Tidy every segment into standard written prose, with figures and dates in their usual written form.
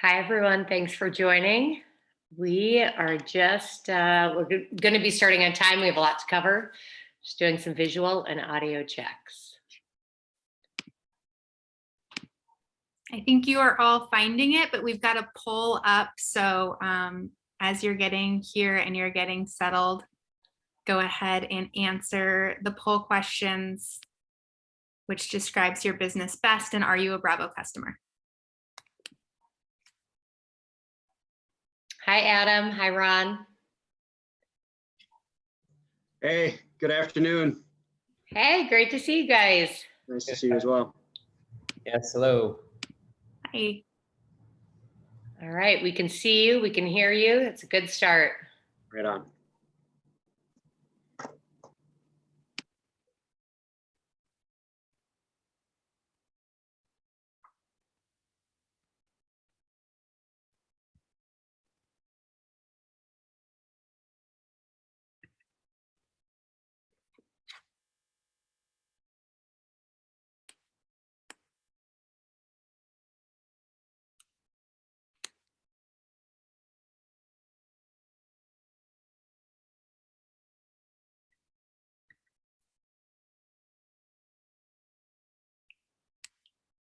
Hi, everyone. Thanks for joining. We are we're going to be starting on time. We have a lot to cover. Just doing some visual and audio checks. I think you are all finding it, but we've got a poll up. So as you're getting here and you're getting settled, go ahead and answer the poll questions. Which describes your business best, and are you a Bravo customer? Hi, Adam. Hi, Ron. Hey, good afternoon. Hey, great to see you guys. Nice to see you as well. Yes, hello. Hi. All right, we can see you, we can hear you. That's a good start. Right on.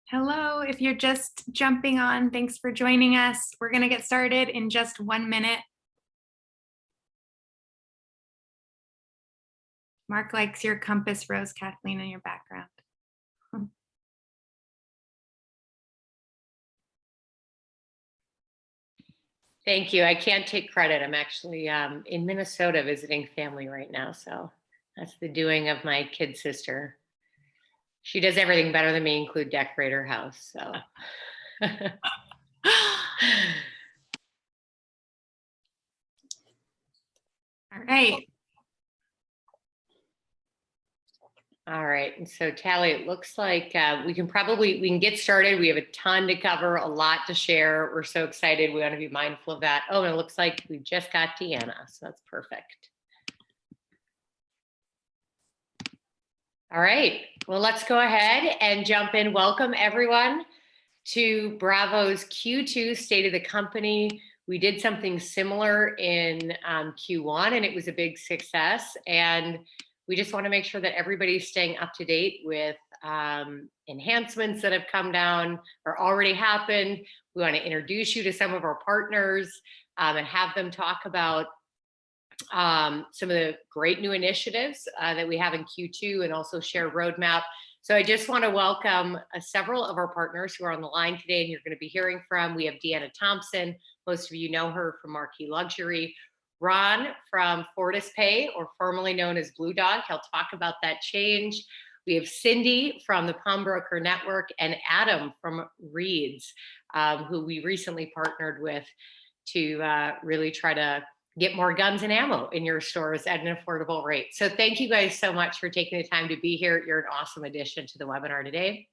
Hello, if you're just jumping on, thanks for joining us. We're going to get started in just 1 minute. Mark likes your compass rose, Kathleen, in your background. Thank you. I can't take credit. I'm actually in Minnesota visiting family right now. So that's the doing of my kid sister. She does everything better than me, include decorate her house. So. All right. All right, and so Tally, it looks like we can get started. We have a ton to cover, a lot to share. We're so excited. We want to be mindful of that. Oh, and it looks like we just got Deanna, so that's perfect. All right, well, let's go ahead and jump in. Welcome everyone to Bravo's Q2 State of the Company. We did something similar in Q1 and it was a big success. And we just want to make sure that everybody's staying up to date with enhancements that have come down or already happened. We want to introduce you to some of our partners and have them talk about some of the great new initiatives that we have in Q2 and also share roadmap. So I just want to welcome several of our partners who are on the line today and you're going to be hearing from. We have Deanna Thompson. Most of you know her from Marquee Luxury. Ron from Fortis Pay, or formerly known as Blue Dog. He'll talk about that change. We have Cindy from the Pawnbroker Network and Adam from Reeds, who we recently partnered with to really try to get more guns and ammo in your stores at an affordable rate. So thank you guys so much for taking the time to be here. You're an awesome addition to the webinar today.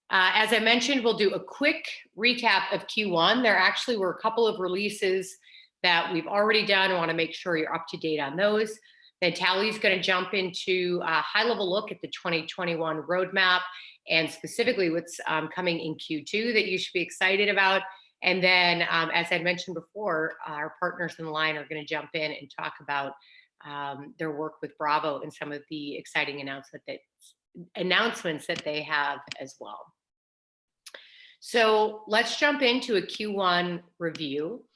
As I mentioned, we'll do a quick recap of Q1. There actually were a couple of releases that we've already done. I want to make sure you're up to date on those. Then Tally's going to jump into a high-level look at the 2021 roadmap and specifically what's coming in Q2 that you should be excited about. And then, as I mentioned before, our partners in the line are going to jump in and talk about their work with Bravo and some of the exciting announcements that they have as well. So let's jump into a Q1 review.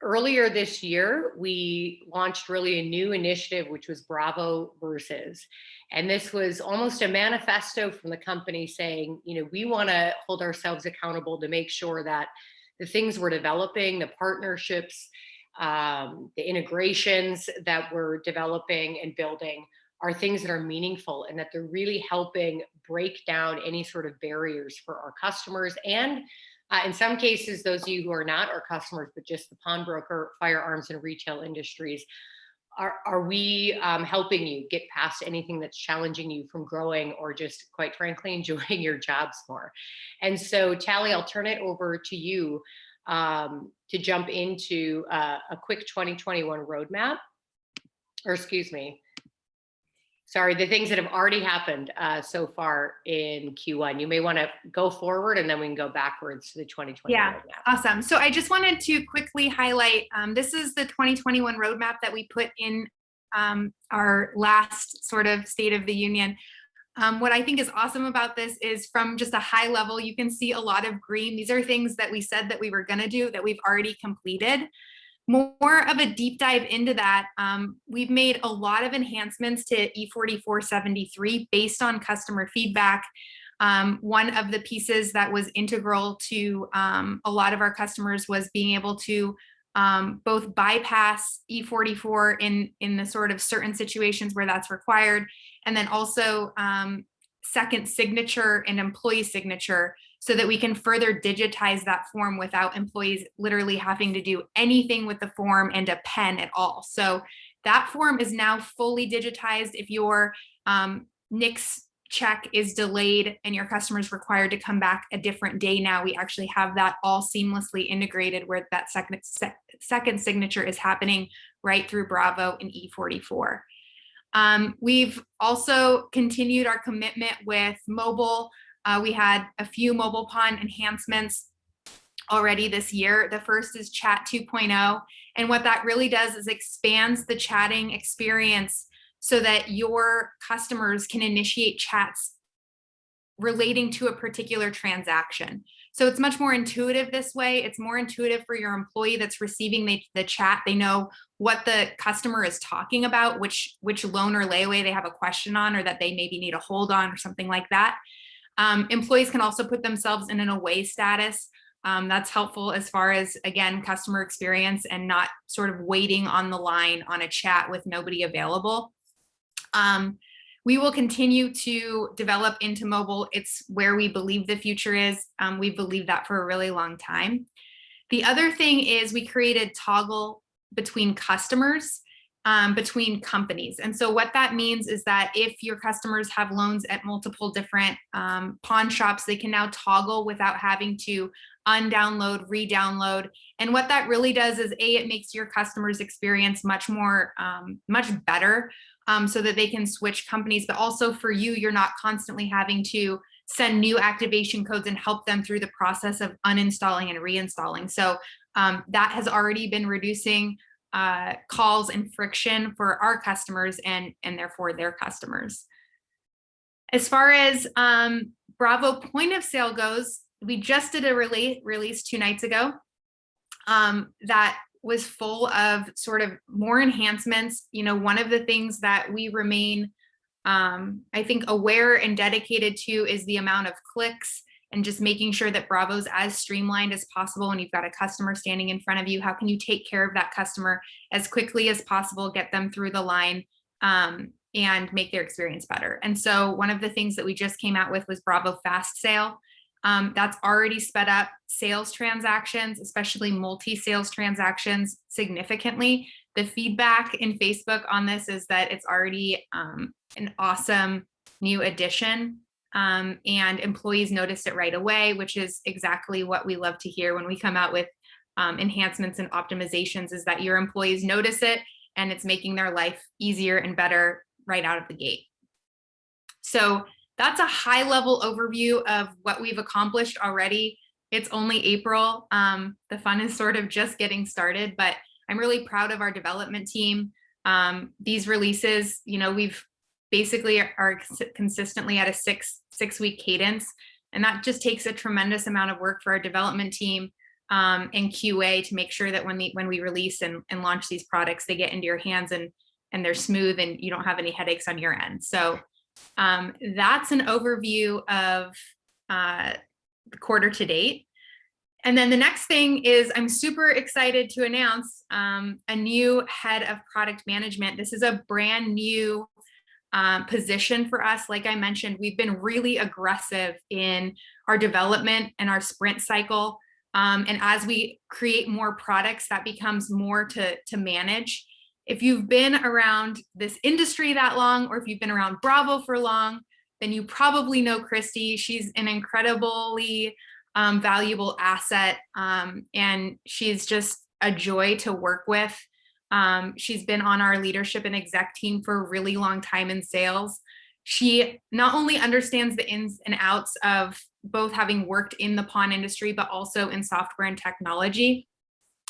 Earlier this year, we launched really a new initiative, which was Bravo Versus. And this was almost a manifesto from the company saying, you know, we want to hold ourselves accountable to make sure that the things we're developing, the partnerships, the integrations that we're developing and building are things that are meaningful and that they're really helping break down any sort of barriers for our customers and in some cases, those of you who are not our customers, but just the pawnbroker, firearms, and retail industries, are we helping you get past anything that's challenging you from growing or just, quite frankly, enjoying your jobs more? And so, Tally, I'll turn it over to you to jump into a quick 2021 roadmap, or excuse me. sorry, the things that have already happened so far in Q1. You may want to go forward and then we can go backwards to the 2021 Yeah, roadmap. awesome. So I just wanted to quickly highlight, this is the 2021 roadmap that we put in our last sort of State of the Union. What I think is awesome about this is from just a high level, you can see a lot of green. These are things that we said that we were going to do that we've already completed. More of a deep dive into that, we've made a lot of enhancements to E4473 based on customer feedback. One of the pieces that was integral to a lot of our customers was being able to both bypass E44 in the sort of certain situations where that's required, and then also second signature and employee signature so that we can further digitize that form without employees literally having to do anything with the form and a pen at all. So that form is now fully digitized. If your NICS check is delayed and your customer is required to come back a different day, now we actually have that all seamlessly integrated where that second signature is happening right through Bravo and E44. We've also continued our commitment with mobile. We had a few mobile PON enhancements already this year. The first is Chat 2.0. And what that really does is expands the chatting experience so that your customers can initiate chats relating to a particular transaction. So it's much more intuitive this way. It's more intuitive for your employee that's receiving the chat. They know what the customer is talking about, which loan or layaway they have a question on, or that they maybe need a hold on or something like that. Employees can also put themselves in an away status. That's helpful as far as, again, customer experience and not sort of waiting on the line on a chat with nobody available. We will continue to develop into mobile. It's where we believe the future is. We believe that for a really long time. The other thing is we created toggle between customers, between companies. And so what that means is that if your customers have loans at multiple different pawn shops, they can now toggle without having to undownload, re-download. And what that really does is it makes your customers' experience much more, much better. So that they can switch companies, but also for you, you're not constantly having to send new activation codes and help them through the process of uninstalling and reinstalling. So that has already been reducing calls and friction for our customers and therefore their customers. As far as Bravo point of sale goes, we just did a release 2 nights ago that was full of sort of more enhancements. You know, one of the things that we remain, I think, aware and dedicated to is the amount of clicks and just making sure that Bravo's as streamlined as possible. When you've got a customer standing in front of you, how can you take care of that customer as quickly as possible, get them through the line, and make their experience better? And so one of the things that we just came out with was Bravo Fast Sale. That's already sped up sales transactions, especially multi-sales transactions, significantly. The feedback in Facebook on this is that it's already an awesome new addition, and employees noticed it right away, which is exactly what we love to hear when we come out with enhancements and optimizations, is that your employees notice it and it's making their life easier and better right out of the gate. So that's a high level overview of what we've accomplished already. It's only April. The fun is sort of just getting started, but I'm really proud of our development team. These releases, you know, we've basically are consistently at a six week cadence. And that just takes a tremendous amount of work for our development team and QA to make sure that when we release and launch these products, they get into your hands and they're smooth and you don't have any headaches on your end. So that's an overview of the quarter to date. And then the next thing is I'm super excited to announce a new head of product management. This is a brand new position for us. Like I mentioned, we've been really aggressive in our development and our sprint cycle. And as we create more products, that becomes more to manage. If you've been around this industry that long, or if you've been around Bravo for long, then you probably know Christy. She's an incredibly valuable asset, and she's just a joy to work with. She's been on our leadership and exec team for a really long time in sales. She not only understands the ins and outs of both having worked in the pawn industry, but also in software and technology.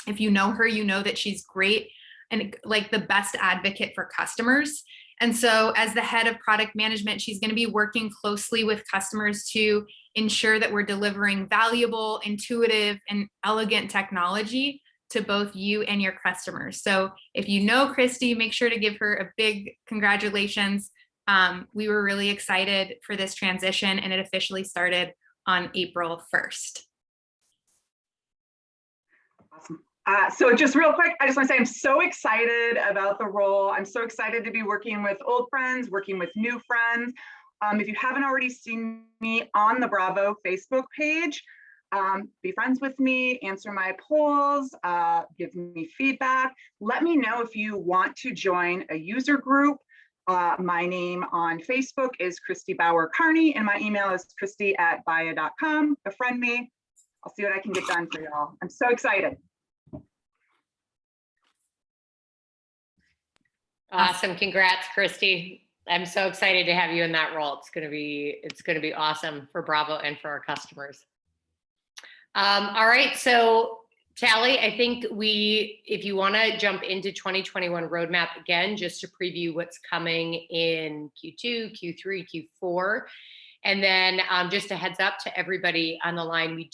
If you know her, you know that she's great and like the best advocate for customers. And so as the head of product management, she's going to be working closely with customers to ensure that we're delivering valuable, intuitive, and elegant technology to both you and your customers. So if you know Christy, make sure to give her a big congratulations. We were really excited for this transition, and it officially started on April 1st. Awesome. So just real quick, I just want to say I'm so excited about the role. I'm so excited to be working with old friends, working with new friends. If you haven't already seen me on the Bravo Facebook page, be friends with me, answer my polls, give me feedback. Let me know if you want to join a user group. My name on Facebook is Christy Bauer Carney, and my email is christy@baya.com. Befriend me. I'll see what I can get done for y'all. I'm so excited. Awesome. Congrats, Christy. I'm so excited to have you in that role. It's going to be awesome for Bravo and for our customers. All right. So Tally, I think if you want to jump into 2021 roadmap again, just to preview what's coming in Q2, Q3, Q4. And then just a heads up to everybody on the line, we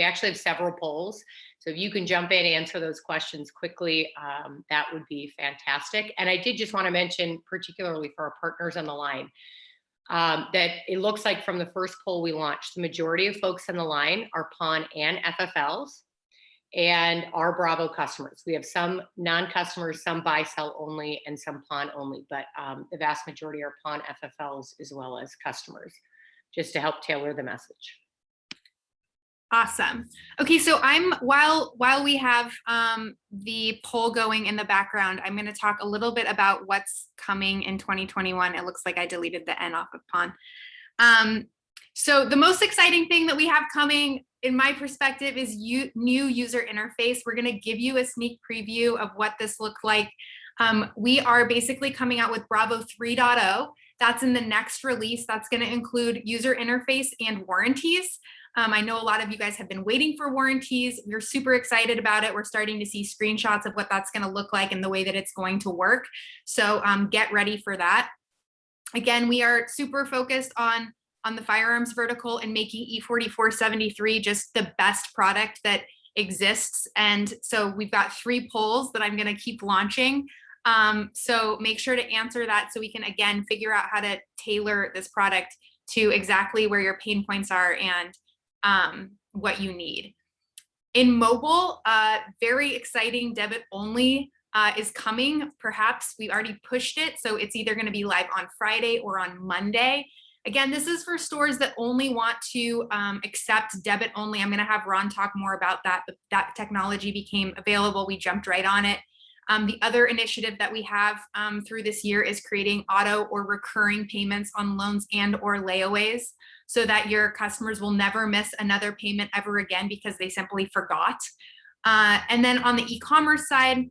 actually have several polls. So if you can jump in, answer those questions quickly, that would be fantastic. And I did just want to mention, particularly for our partners on the line, that it looks like from the first poll we launched, the majority of folks on the line are pawn and FFLs and are Bravo customers. We have some non-customers, some buy, sell only, and some pawn only, but the vast majority are pawn FFLs as well as customers, just to help tailor the message. Awesome. Okay, so while we have the poll going in the background, I'm going to talk a little bit about what's coming in 2021. It looks like I deleted the N off of pawn. So the most exciting thing that we have coming, in my perspective, is new user interface. We're going to give you a sneak preview of what this looks like. We are basically coming out with Bravo 3.0. That's in the next release. That's going to include user interface and warranties. I know a lot of you guys have been waiting for warranties. We're super excited about it. We're starting to see screenshots of what that's going to look like and the way that it's going to work. So get ready for that. Again, we are super focused on the firearms vertical and making E4473 just the best product that exists. And so we've got 3 polls that I'm going to keep launching. So make sure to answer that so we can, again, figure out how to tailor this product to exactly where your pain points are and what you need. In mobile, very exciting debit only is coming. Perhaps we already pushed it, so it's either going to be live on Friday or on Monday. Again, this is for stores that only want to accept debit only. I'm going to have Ron talk more about that, but that technology became available. We jumped right on it. The other initiative that we have through this year is creating auto or recurring payments on loans and or layaways, so that your customers will never miss another payment ever again because they simply forgot. And then on the e-commerce side,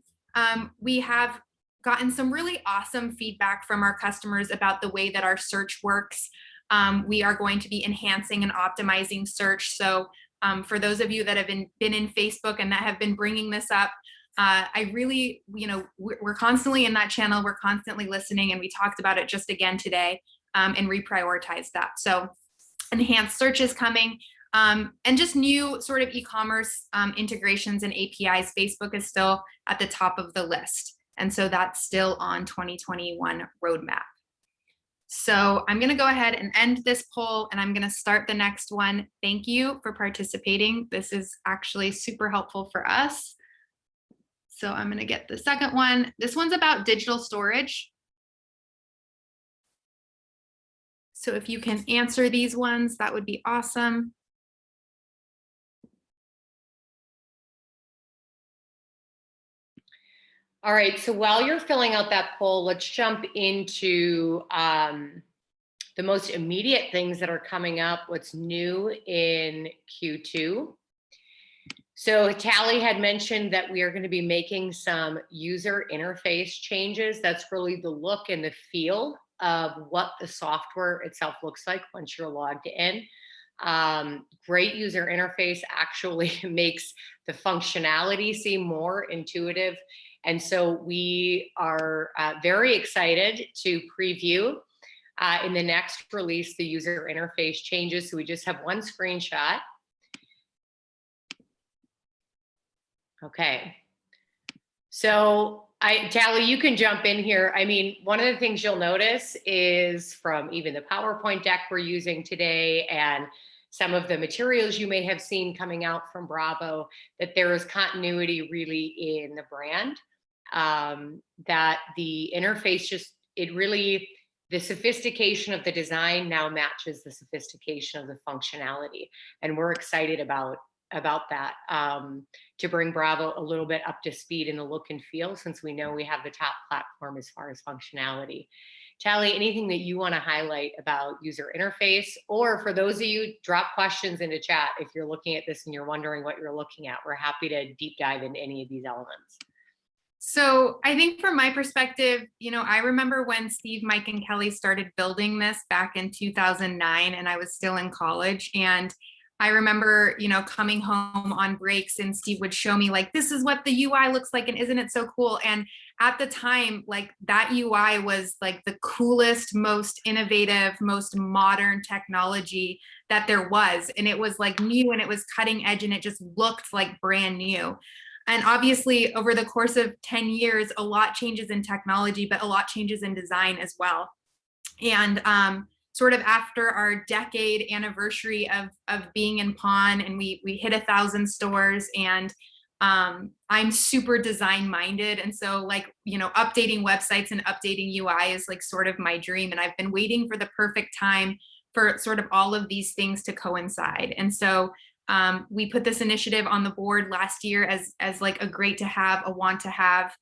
we have gotten some really awesome feedback from our customers about the way that our search works. We are going to be enhancing and optimizing search. So for those of you that have been in Facebook and that have been bringing this up, I really, we're constantly in that channel. We're constantly listening, and we talked about it just again today and reprioritized that. So enhanced search is coming, and just new sort of e-commerce integrations and APIs. Facebook is still at the top of the list. And so that's still on 2021 roadmap. So I'm going to go ahead and end this poll, and I'm going to start the next one. Thank you for participating. This is actually super helpful for us. So I'm going to get the second one. This one's about digital storage. So if you can answer these ones, that would be awesome. All right, so while you're filling out that poll, let's jump into the most immediate things that are coming up, what's new in Q2. So Tally had mentioned that we are going to be making some user interface changes. That's really the look and the feel of what the software itself looks like once you're logged in. Great user interface actually makes the functionality seem more intuitive. And so we are very excited to preview in the next release the user interface changes. So we just have one screenshot. Okay. So Tally, you can jump in here. I mean, one of the things you'll notice is from even the PowerPoint deck we're using today and some of the materials you may have seen coming out from Bravo, that there is continuity really in the brand, that the interface just, it really, the sophistication of the design now matches the sophistication of the functionality. And we're excited about that, to bring Bravo a little bit up to speed in the look and feel, since we know we have the top platform as far as functionality. Tally, anything that you want to highlight about user interface, or for those of you, drop questions into chat if you're looking at this and you're wondering what you're looking at. We're happy to deep dive into any of these elements. So I think from my perspective, I remember when Steve, Mike, and Kelly started building this back in 2009, and I was still in college. And I remember, coming home on breaks and Steve would show me like, this is what the UI looks like, and isn't it so cool? And at the time, like that UI was like the coolest, most innovative, most modern technology that there was. And it was like new and it was cutting edge and it just looked like brand new. And obviously over the course of 10 years, a lot changes in technology, but a lot changes in design as well. And sort of after our decade anniversary of being in Pawn, and we hit 1,000 stores, and I'm super design minded. And so like, updating websites and updating UI is like sort of my dream. And I've been waiting for the perfect time for sort of all of these things to coincide. And so we put this initiative on the board last year as like a great to have, a want to have.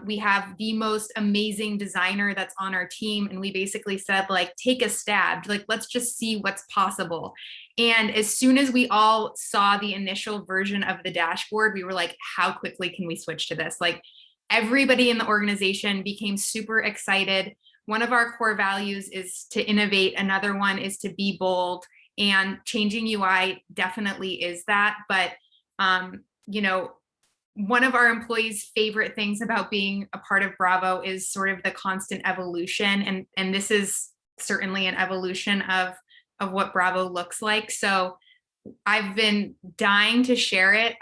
We have the most amazing designer that's on our team. And we basically said, like, take a stab, like, let's just see what's possible. And as soon as we all saw the initial version of the dashboard, we were like, how quickly can we switch to this? Like, everybody in the organization became super excited. One of our core values is to innovate. Another one is to be bold. And changing UI definitely is that. But, one of our employees' favorite things about being a part of Bravo is sort of the constant evolution. And this is certainly an evolution of what Bravo looks like. So I've been dying to share it.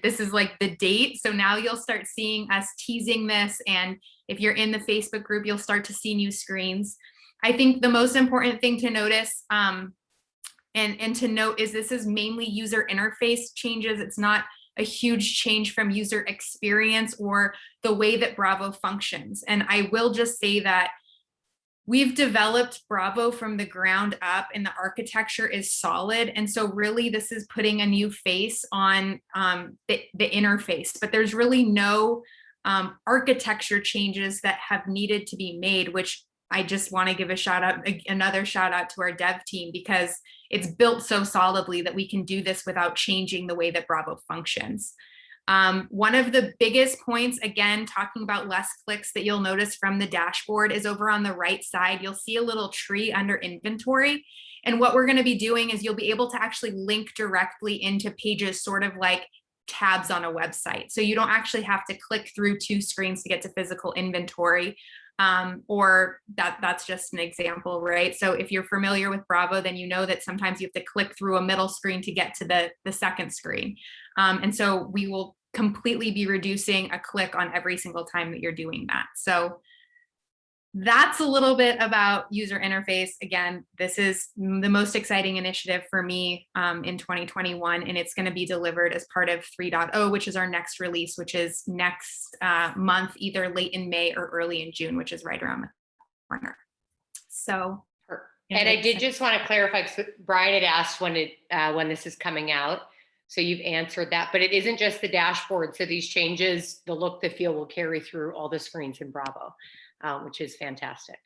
This is like the date. So now you'll start seeing us teasing this. And if you're in the Facebook group, you'll start to see new screens. I think the most important thing to notice and to note is this is mainly user interface changes. It's not a huge change from user experience or the way that Bravo functions. And I will just say that we've developed Bravo from the ground up and the architecture is solid. And so really this is putting a new face on the interface, but there's really no architecture changes that have needed to be made, which I just want to give another shout out to our dev team, because it's built so solidly that we can do this without changing the way that Bravo functions. One of the biggest points, again, talking about less clicks, that you'll notice from the dashboard is over on the right side. You'll see a little tree under inventory. And what we're going to be doing is you'll be able to actually link directly into pages, sort of like tabs on a website. So you don't actually have to click through 2 screens to get to physical inventory. Or that's just an example, right? So if you're familiar with Bravo, then you know that sometimes you have to click through a middle screen to get to the second screen. And so we will completely be reducing a click on every single time that you're doing that. So that's a little bit about user interface. Again, this is the most exciting initiative for me in 2021, and it's going to be delivered as part of 3.0, which is our next release, which is next month, either late in May or early in June, which is right around the corner. So, and I did just want to clarify, because Brian had asked when this is coming out. So you've answered that, but it isn't just the dashboard. So these changes, the look, the feel, will carry through all the screens in Bravo, which is fantastic.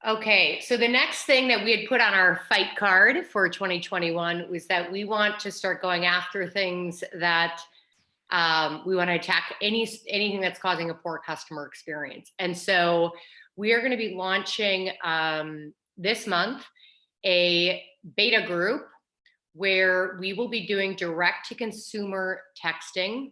Okay, so the next thing that we had put on our fight card for 2021 was that we want to start going after things that we want to attack anything that's causing a poor customer experience. And so we are going to be launching this month a beta group where we will be doing direct to consumer texting.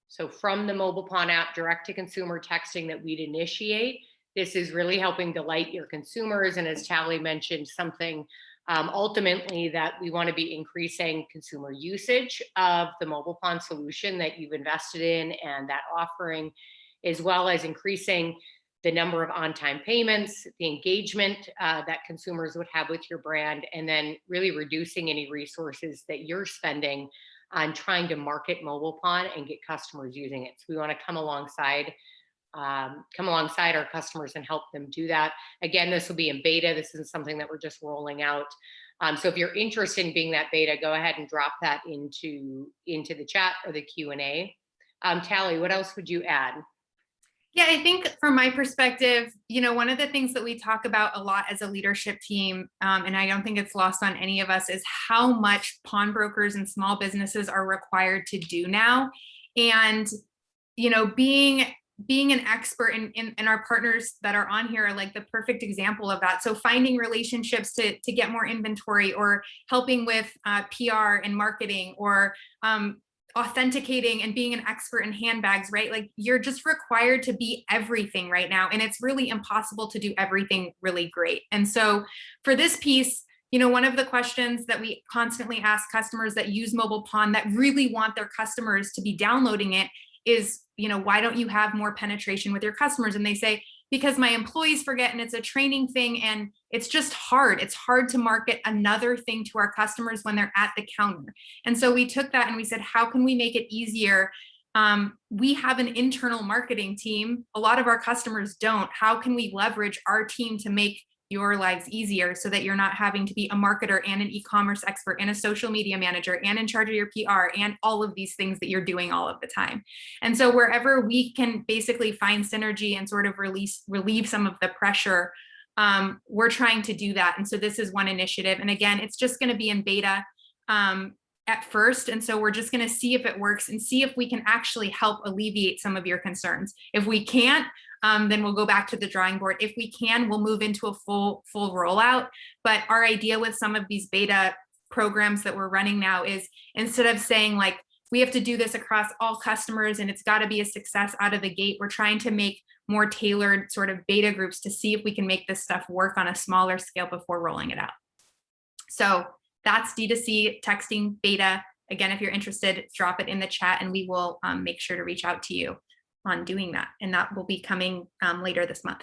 So from the MobilePawn app, direct to consumer texting that we'd initiate. This is really helping delight your consumers. And as Tally mentioned, something ultimately that we want to be increasing consumer usage of the MobilePawn solution that you've invested in and that offering, as well as increasing the number of on-time payments, the engagement that consumers would have with your brand, and then really reducing any resources that you're spending on trying to market MobilePawn and get customers using it. So we want to come alongside our customers and help them do that. Again, this will be in beta. This isn't something that we're just rolling out. So if you're interested in being that beta, go ahead and drop that into the chat or the Q&A. Tally, what else would you add? Yeah, I think from my perspective, one of the things that we talk about a lot as a leadership team, and I don't think it's lost on any of us, is how much pawnbrokers and small businesses are required to do now. And, being an expert in our partners that are on here are like the perfect example of that. So finding relationships to get more inventory, or helping with PR and marketing, or authenticating and being an expert in handbags, right? Like, you're just required to be everything right now. And it's really impossible to do everything really great. And so for this piece, one of the questions that we constantly ask customers that use MobilePawn that really want their customers to be downloading it is, why don't you have more penetration with your customers? And they say, because my employees forget, and it's a training thing, and it's just hard. It's hard to market another thing to our customers when they're at the counter. And so we took that and we said, how can we make it easier? We have an internal marketing team. A lot of our customers don't. How can we leverage our team to make your lives easier so that you're not having to be a marketer and an e-commerce expert and a social media manager and in charge of your PR and all of these things that you're doing all of the time. And so wherever we can basically find synergy and sort of relieve some of the pressure, we're trying to do that. And so this is one initiative. And again, it's just going to be in beta at first. And so we're just going to see if it works and see if we can actually help alleviate some of your concerns. If we can't, then we'll go back to the drawing board. If we can, we'll move into a full rollout. But our idea with some of these beta programs that we're running now is, instead of saying like, we have to do this across all customers and it's got to be a success out of the gate, we're trying to make more tailored sort of beta groups to see if we can make this stuff work on a smaller scale before rolling it out. So that's D2C texting beta. Again, if you're interested, drop it in the chat and we will make sure to reach out to you on doing that. And that will be coming later this month.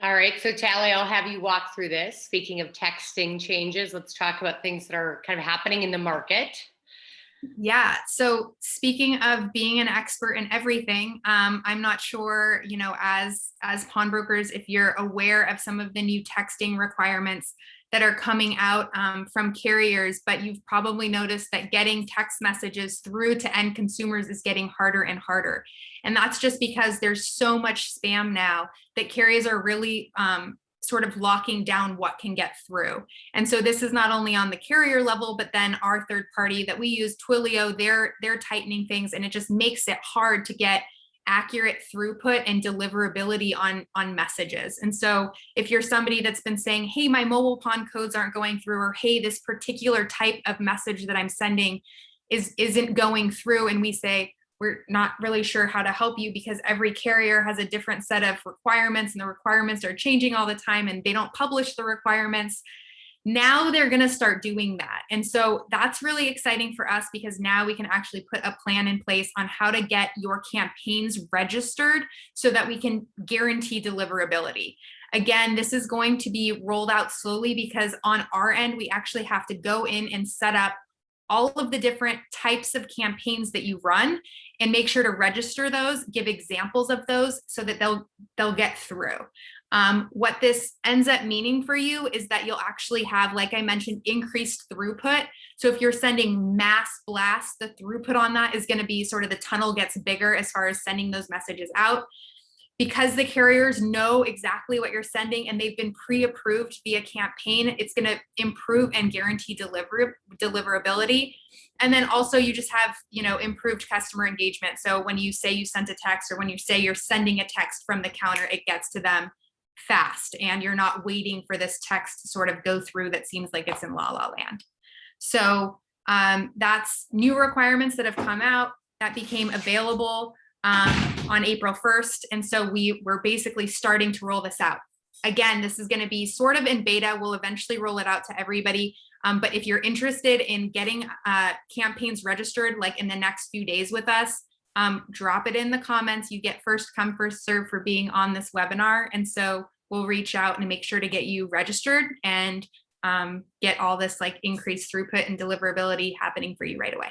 All right, so Tally, I'll have you walk through this. Speaking of texting changes, let's talk about things that are kind of happening in the market. Yeah, so speaking of being an expert in everything, I'm not sure, as pawnbrokers, if you're aware of some of the new texting requirements that are coming out from carriers, but you've probably noticed that getting text messages through to end consumers is getting harder and harder. And that's just because there's so much spam now that carriers are really sort of locking down what can get through. And so this is not only on the carrier level, but then our third party that we use, Twilio, they're tightening things, and it just makes it hard to get accurate throughput and deliverability on messages. And so if you're somebody that's been saying, hey, my MobilePawn codes aren't going through, or hey, this particular type of message that I'm sending isn't going through, and we say, we're not really sure how to help you because every carrier has a different set of requirements and the requirements are changing all the time and they don't publish the requirements. Now they're going to start doing that. And so that's really exciting for us because now we can actually put a plan in place on how to get your campaigns registered so that we can guarantee deliverability. Again, this is going to be rolled out slowly because on our end, we actually have to go in and set up all of the different types of campaigns that you run and make sure to register those, give examples of those so that they'll get through. What this ends up meaning for you is that you'll actually have, like I mentioned, increased throughput. So if you're sending mass blasts, the throughput on that is going to be sort of the tunnel gets bigger as far as sending those messages out. Because the carriers know exactly what you're sending and they've been pre-approved via campaign, it's going to improve and guarantee deliverability. And then also you just have, improved customer engagement. So when you say you sent a text, or when you say you're sending a text from the counter, it gets to them fast and you're not waiting for this text to sort of go through that seems like it's in la la land. So that's new requirements that have come out that became available on April 1st. And so we're basically starting to roll this out. Again, this is going to be sort of in beta. We'll eventually roll it out to everybody. But if you're interested in getting campaigns registered, like in the next few days with us, drop it in the comments. You get first come, first serve for being on this webinar. And so we'll reach out and make sure to get you registered and get all this like increased throughput and deliverability happening for you right away.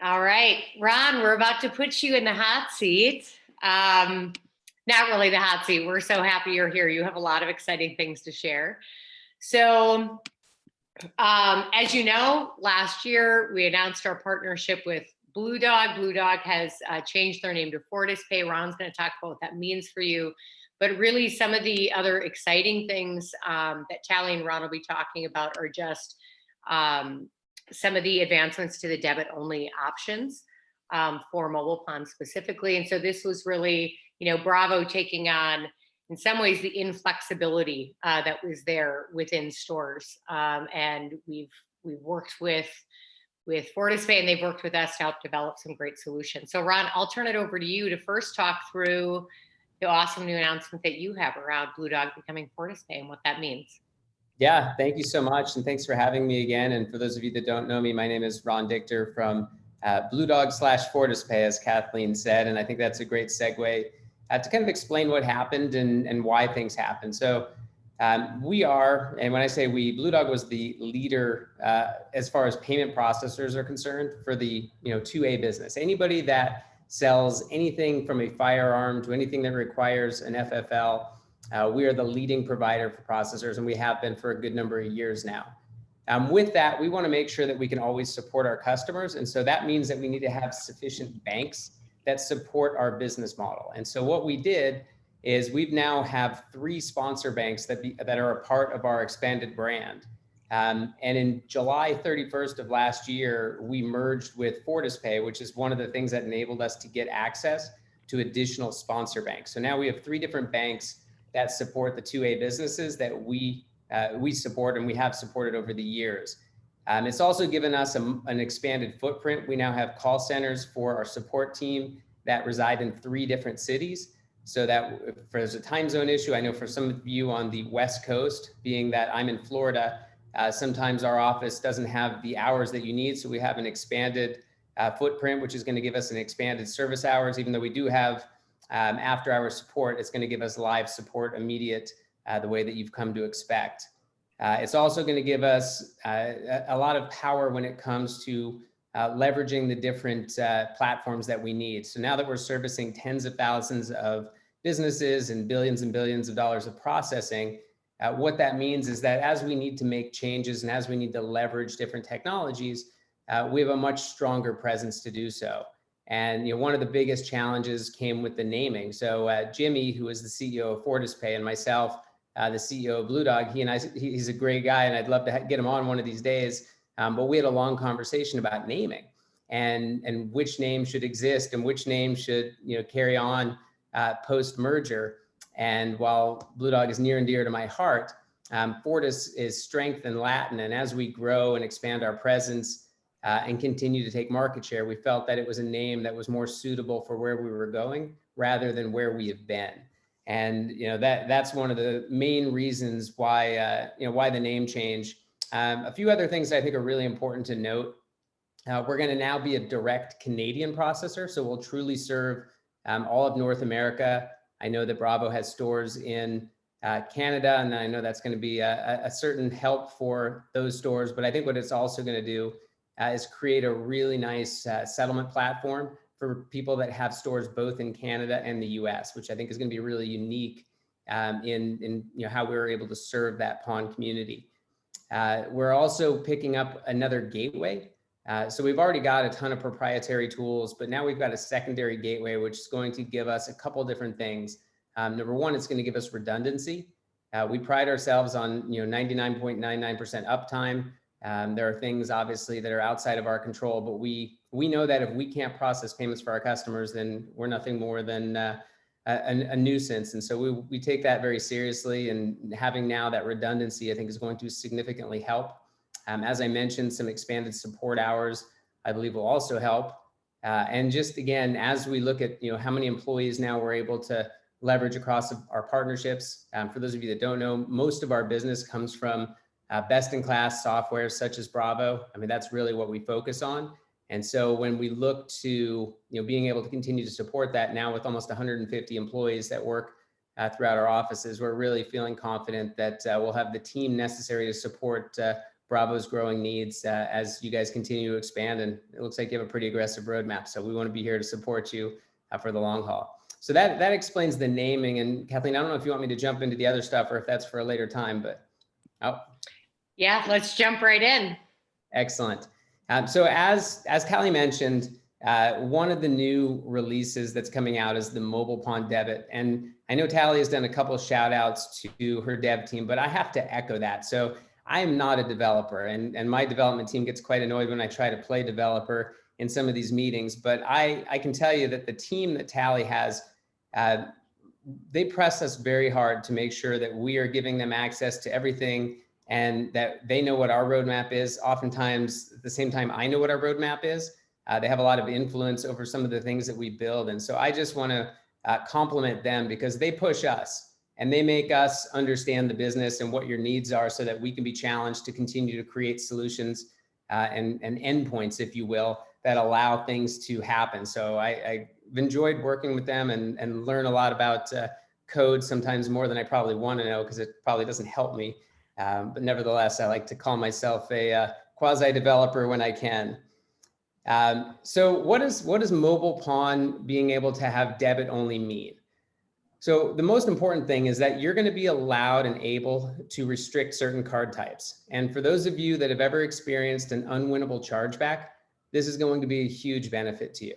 All right, Ron, we're about to put you in the hot seat. Not really the hot seat. We're so happy you're here. You have a lot of exciting things to share. So as you know, last year we announced our partnership with Blue Dog. Blue Dog has changed their name to FortisPay. Ron's going to talk about what that means for you. But really some of the other exciting things that Tally and Ron will be talking about are just some of the advancements to the debit-only options for mobile plans specifically. And so this was really, Bravo taking on, in some ways, the inflexibility that was there within stores. And we've worked with FortisPay, and they've worked with us to help develop some great solutions. So Ron, I'll turn it over to you to first talk through the awesome new announcement that you have around Blue Dog becoming FortisPay and what that means. Yeah, thank you so much. And thanks for having me again. And for those of you that don't know me, my name is Ron Dichter from Blue Dog / FortisPay, as Kathleen said. And I think that's a great segue to kind of explain what happened and why things happened. So we are, and when I say we, Blue Dog was the leader as far as payment processors are concerned for the 2A business. Anybody that sells anything from a firearm to anything that requires an FFL, we are the leading provider for processors, and we have been for a good number of years now. With that, we want to make sure that we can always support our customers. And so that means that we need to have sufficient banks that support our business model. And so what we did is we've now have 3 sponsor banks that are a part of our expanded brand. And in July 31st of last year, we merged with FortisPay, which is one of the things that enabled us to get access to additional sponsor banks. So now we have 3 different banks that support the 2A businesses that we support and we have supported over the years. It's also given us an expanded footprint. We now have call centers for our support team that reside in 3 different cities. So that if there's a time zone issue, I know for some of you on the West Coast, being that I'm in Florida, sometimes our office doesn't have the hours that you need. So we have an expanded footprint, which is going to give us an expanded service hours. Even though we do have after hour support, it's going to give us live support immediate, the way that you've come to expect. It's also going to give us a lot of power when it comes to leveraging the different platforms that we need. So now that we're servicing tens of thousands of businesses and billions of dollars of processing, what that means is that as we need to make changes and as we need to leverage different technologies, we have a much stronger presence to do so. And one of the biggest challenges came with the naming. So Jimmy, who is the CEO of FortisPay, and myself, the CEO of Blue Dog, he's a great guy, and I'd love to get him on one of these days. But we had a long conversation about naming and which name should exist and which name should carry on post merger. And while Blue Dog is near and dear to my heart, Fortis is strength in Latin, and as we grow and expand our presence and continue to take market share, we felt that it was a name that was more suitable for where we were going rather than where we have been. And that's one of the main reasons why why the name change. A few other things I think are really important to note. We're going to now be a direct Canadian processor, so we'll truly serve all of North America. I know that Bravo has stores in Canada, and I know that's going to be a certain help for those stores. But I think what it's also going to do is create a really nice settlement platform for people that have stores both in Canada and the US, which I think is going to be really unique in how we were able to serve that pawn community. We're also picking up another gateway. So we've already got a ton of proprietary tools, but now we've got a secondary gateway, which is going to give us a couple different things. Number one, it's going to give us redundancy. We pride ourselves on 99.99% uptime. There are things obviously that are outside of our control, but we know that if we can't process payments for our customers, then we're nothing more than a nuisance. And so we take that very seriously, and having now that redundancy, I think, is going to significantly help. As I mentioned, some expanded support hours, I believe, will also help. And just again, as we look at how many employees now we're able to leverage across our partnerships. For those of you that don't know, most of our business comes from best-in-class software such as Bravo. I mean, that's really what we focus on. And so when we look to being able to continue to support that now with almost 150 employees that work throughout our offices, we're really feeling confident that we'll have the team necessary to support Bravo's growing needs as you guys continue to expand. And it looks like you have a pretty aggressive roadmap. So we want to be here to support you for the long haul. So that explains the naming. And Kathleen, I don't know if you want me to jump into the other stuff or if that's for a later time, but yeah, let's jump right in. Excellent. So as Callie mentioned, one of the new releases that's coming out is the Mobile Pawn Debit. And I know Tally has done a couple of shout outs to her dev team, but I have to echo that. So I am not a developer, and my development team gets quite annoyed when I try to play developer in some of these meetings. But I can tell you that the team that Tally has, they press us very hard to make sure that we are giving them access to everything and that they know what our roadmap is. Oftentimes, at the same time, I know what our roadmap is. They have a lot of influence over some of the things that we build. And so I just want to compliment them because they push us and they make us understand the business and what your needs are so that we can be challenged to continue to create solutions and endpoints, if you will, that allow things to happen. So I've enjoyed working with them and learn a lot about code, sometimes more than I probably want to know because it probably doesn't help me. But nevertheless, I like to call myself a quasi-developer when I can. So what does mobile pawn being able to have debit only mean? So the most important thing is that you're going to be allowed and able to restrict certain card types. And for those of you that have ever experienced an unwinnable chargeback, this is going to be a huge benefit to you.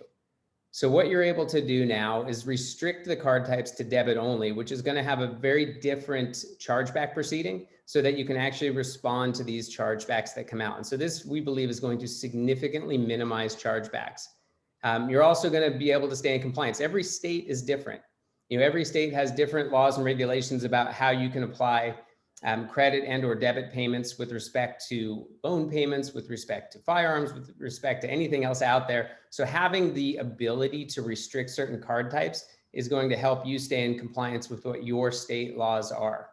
So what you're able to do now is restrict the card types to debit only, which is going to have a very different chargeback proceeding so that you can actually respond to these chargebacks that come out. And so this, we believe, is going to significantly minimize chargebacks. You're also going to be able to stay in compliance. Every state is different. Every state has different laws and regulations about how you can apply credit and or debit payments with respect to loan payments, with respect to firearms, with respect to anything else out there. So having the ability to restrict certain card types is going to help you stay in compliance with what your state laws are.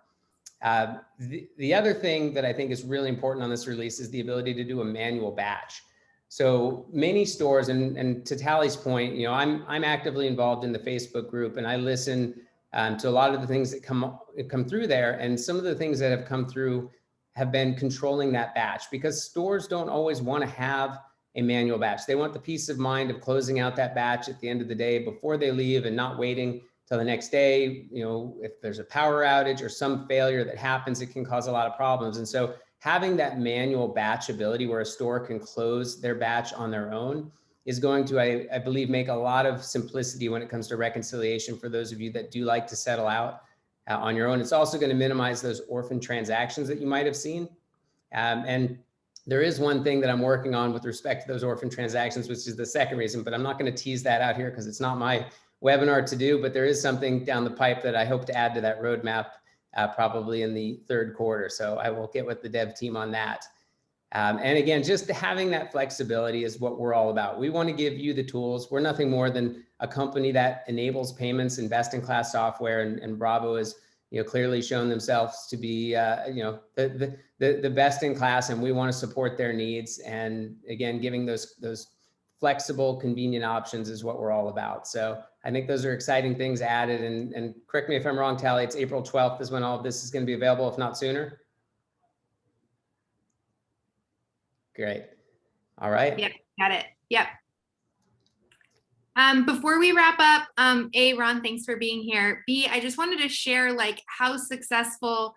The other thing that I think is really important on this release is the ability to do a manual batch. So many stores, and to Tally's point, I'm actively involved in the Facebook group, and I listen to a lot of the things that come through there. And some of the things that have come through have been controlling that batch because stores don't always want to have a manual batch. They want the peace of mind of closing out that batch at the end of the day before they leave and not waiting till the next day. If there's a power outage or some failure that happens, it can cause a lot of problems. And so having that manual batch ability where a store can close their batch on their own is going to, I believe, make a lot of simplicity when it comes to reconciliation for those of you that do like to settle out on your own. It's also going to minimize those orphan transactions that you might have seen. And there is one thing that I'm working on with respect to those orphan transactions, which is the second reason, but I'm not going to tease that out here because it's not my webinar to do, but there is something down the pipe that I hope to add to that roadmap probably in the third quarter. So I will get with the dev team on that. And again, just having that flexibility is what we're all about. We want to give you the tools. We're nothing more than a company that enables payments and best-in-class software, and Bravo has clearly shown themselves to be the best in class, and we want to support their needs. And again, giving those flexible, convenient options is what we're all about. So I think those are exciting things added. And correct me if I'm wrong, Tally, it's April 12th is when all of this is going to be available, if not sooner. Great. All right. Yep, got it. Yep. Before we wrap up, A, Ron, thanks for being here. B, I just wanted to share like how successful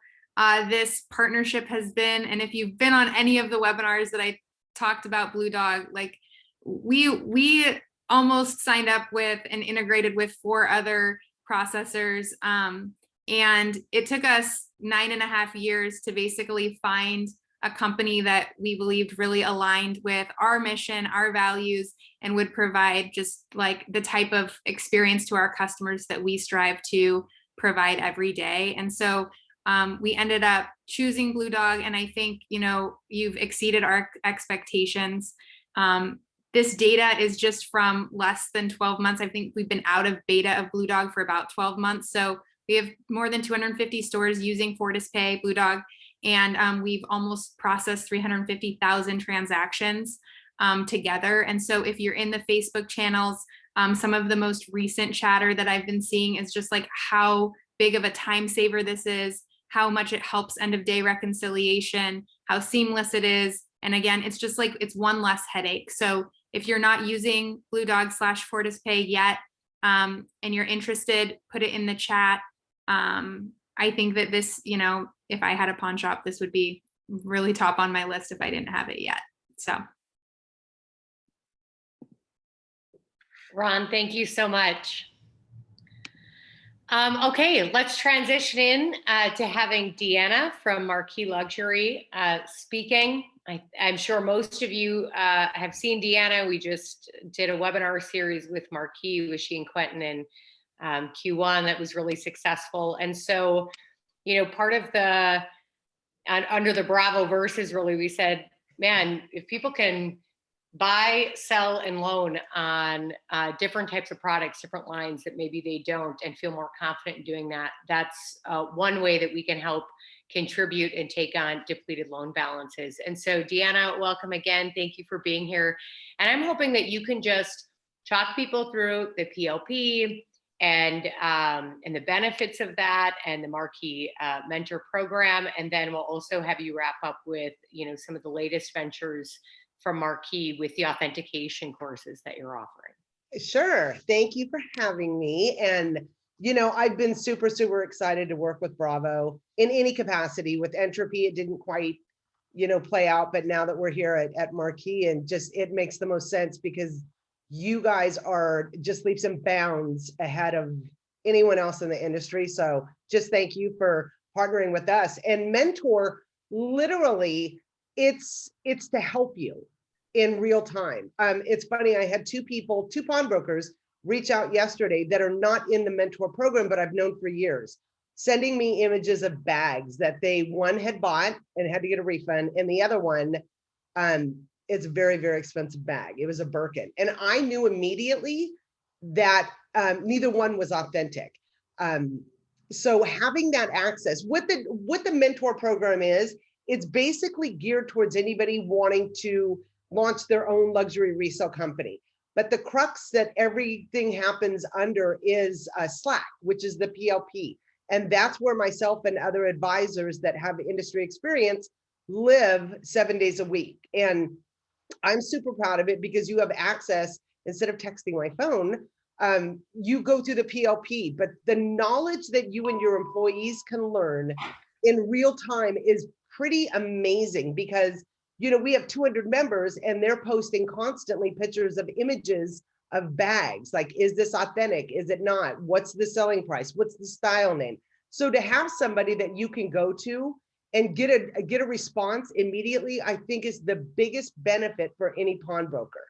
this partnership has been. And if you've been on any of the webinars that I talked about Blue Dog, like we almost signed up with and integrated with 4 other processors. And it took us 9.5 years to basically find a company that we believed really aligned with our mission, our values, and would provide just like the type of experience to our customers that we strive to provide every day. And so we ended up choosing Blue Dog, and I think, you know, you've exceeded our expectations. This data is just from less than 12 months. I think we've been out of beta of Blue Dog for about 12 months. So we have more than 250 stores using FortisPay, Blue Dog, and we've almost processed 350,000 transactions together. And so if you're in the Facebook channels, some of the most recent chatter that I've been seeing is just like how big of a time saver this is, how much it helps end of day reconciliation, how seamless it is. And again, it's just like, it's one less headache. So if you're not using Blue Dog / FortisPay yet, and you're interested, put it in the chat. I think that this, you know, if I had a pawn shop, this would be really top on my list if I didn't have it yet. So. Ron, thank you so much. Okay, let's transition in to having Deanna from Marquee Luxury speaking. I'm sure most of you have seen Deanna. We just did a webinar series with Marquee, with she and Quentin in Q1 that was really successful. And so, you know, part of the, under the Bravo verses, really, we said, man, if people can buy, sell, and loan on different types of products, different lines that maybe they don't, and feel more confident in doing that, that's one way that we can help contribute and take on depleted loan balances. And so Deanna, welcome again. Thank you for being here. And I'm hoping that you can just talk people through the PLP and the benefits of that and the Marquee Mentor Program. And then we'll also have you wrap up with, you know, some of the latest ventures from Marquee with the authentication courses that you're offering. Sure. Thank you for having me. And, you know, I've been super, super excited to work with Bravo in any capacity. With Entropy, it didn't quite, you know, play out. But now that we're here at Marquee, and just, it makes the most sense because you guys are just leaps and bounds ahead of anyone else in the industry. So just thank you for partnering with us. And Mentor, literally, it's to help you in real time. It's funny, I had two pawnbrokers reach out yesterday that are not in the Mentor program, but I've known for years, sending me images of bags that one had bought and had to get a refund, and the other one, it's a very, very expensive bag. It was a Birkin. And I knew immediately that neither one was authentic. So having that access, what the Mentor program is, it's basically geared towards anybody wanting to launch their own luxury resale company. But the crux that everything happens under is Slack, which is the PLP. And that's where myself and other advisors that have industry experience live 7 days a week. And I'm super proud of it because you have access, instead of texting my phone, you go through the PLP, but the knowledge that you and your employees can learn in real time is pretty amazing because, you know, we have 200 members and they're posting constantly pictures of images of bags. Like, is this authentic? Is it not? What's the selling price? What's the style name? So to have somebody that you can go to and get a response immediately, I think is the biggest benefit for any pawnbroker.